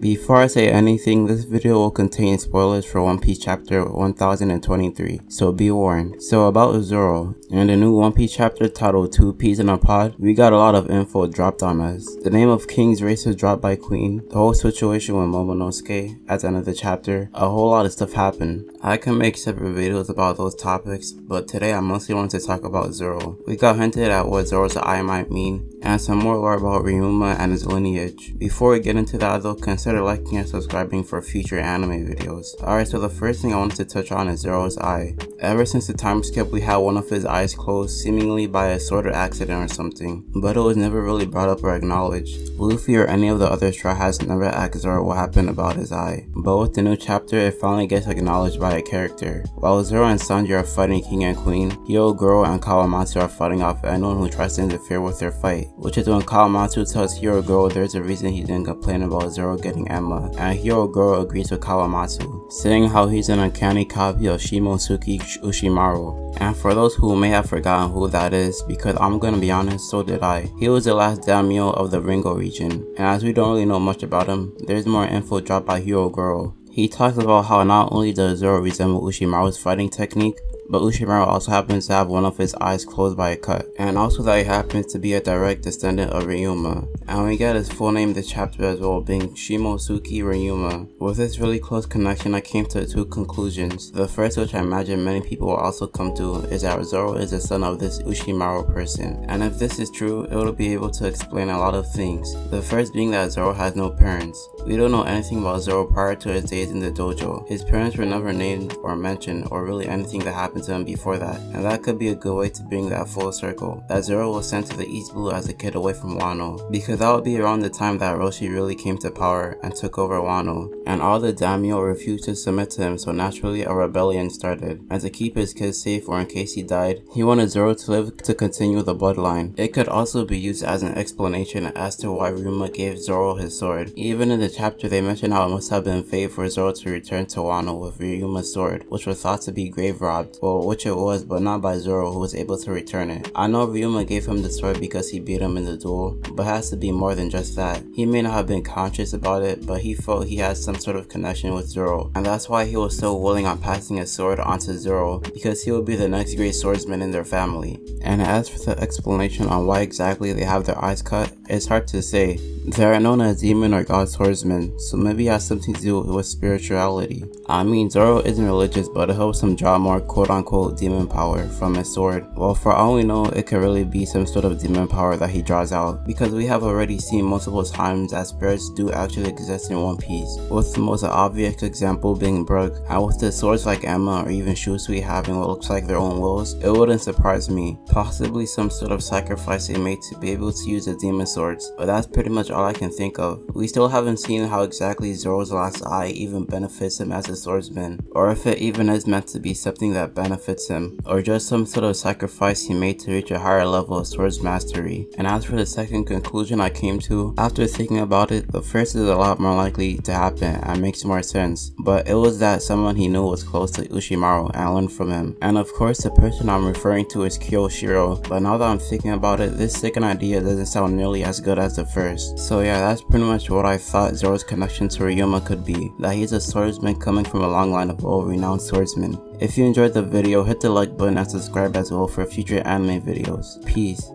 Before I say anything, this video will contain spoilers for One Piece chapter 1023, so be warned. So about Zoro, in the new One Piece chapter titled Two Peas in a Pod, we got a lot of info dropped on us. The name of King's race was dropped by Queen, the whole situation with Momonosuke at the end of the chapter, a whole lot of stuff happened. I can make separate videos about those topics, but today I mostly want to talk about Zoro. We got hinted at what Zoro's eye might mean, and some more lore about Ryuma and his lineage. Before we get into that though, consider liking and subscribing for future anime videos. Alright, so the first thing I wanted to touch on is Zoro's eye. Ever since the time skip, we had one of his eyes closed, seemingly by a sort of accident or something, but it was never really brought up or acknowledged. Luffy or any of the other Straw Hats never asked Zoro what happened about his eye, but with the new chapter, it finally gets acknowledged by a character. While Zoro and Sanji are fighting King and Queen, Hyogoro and Kawamatsu are fighting off anyone who tries to interfere with their fight, which is when Kawamatsu tells Hyogoro there's a reason he didn't complain about Zoro getting Emma, and Hyogoro agrees with Kawamatsu, saying how he's an uncanny copy of Shimosuke Ushimaru. And for those who may have forgotten who that is, because I'm gonna be honest, so did I, he was the last daimyo of the Ringo region, and as we don't really know much about him, there's more info dropped by Hyogoro. He talks about how not only does Zoro resemble Ushimaru's fighting technique, but Ushimaru also happens to have one of his eyes closed by a cut, and also that he happens to be a direct descendant of Ryuma. And we get his full name this chapter as well, being Shimosuke Ryuma. With this really close connection, I came to two conclusions. The first, which I imagine many people will also come to, is that Zoro is the son of this Ushimaru person, and if this is true, it will be able to explain a lot of things. The first being that Zoro has no parents. We don't know anything about Zoro prior to his days in the dojo. His parents were never named or mentioned, or really anything that happened to him before that, and that could be a good way to bring that full circle, that Zoro was sent to the East Blue as a kid away from Wano, because that would be around the time that Roshi really came to power and took over Wano, and all the daimyo refused to submit to him, so naturally a rebellion started, and to keep his kids safe or in case he died, he wanted Zoro to live to continue the bloodline. It could also be used as an explanation as to why Ryuma gave Zoro his sword. Even in the chapter they mention how it must have been fate for Zoro to return to Wano with Ryuma's sword, which was thought to be grave robbed, well, which it was, but not by Zoro, who was able to return it. I know Ryuma gave him the sword because he beat him in the duel, but it has to be more than just that. He may not have been conscious about it, but he felt he had some sort of connection with Zoro, and that's why he was so willing on passing his sword onto Zoro, because he would be the next great swordsman in their family. And as for the explanation on why exactly they have their eyes cut, it's hard to say. They are known as demon or god swordsmen, so maybe it has something to do with spirituality. I mean, Zoro isn't religious, but it helps him draw more quote-unquote demon power from his sword. Well, for all we know, it could really be some sort of demon power that he draws out, because we have already seen multiple times that spirits do actually exist in One Piece, with the most obvious example being Brook, and with the swords like Emma or even Shusui having what looks like their own wills, it wouldn't surprise me. Possibly some sort of sacrifice they made to be able to use the demon swords, but that's pretty much all I can think of. We still haven't seen how exactly Zoro's last eye even benefits him as a swordsman, or if it even is meant to be something that benefits him, or just some sort of sacrifice he made to reach a higher level of swords mastery. And as for the second conclusion I came to, after thinking about it, the first is a lot more likely to happen and makes more sense, but it was that someone he knew was close to Ushimaru and learned from him. And of course the person I'm referring to is Kyoshiro, but now that I'm thinking about it, this second idea doesn't sound nearly as good as the first. So yeah, that's pretty much what I thought Zoro's connection to Ryuma could be, that he's a swordsman coming from a long line of well-renowned swordsmen. If you enjoyed the video, hit the like button and subscribe as well for future anime videos. Peace.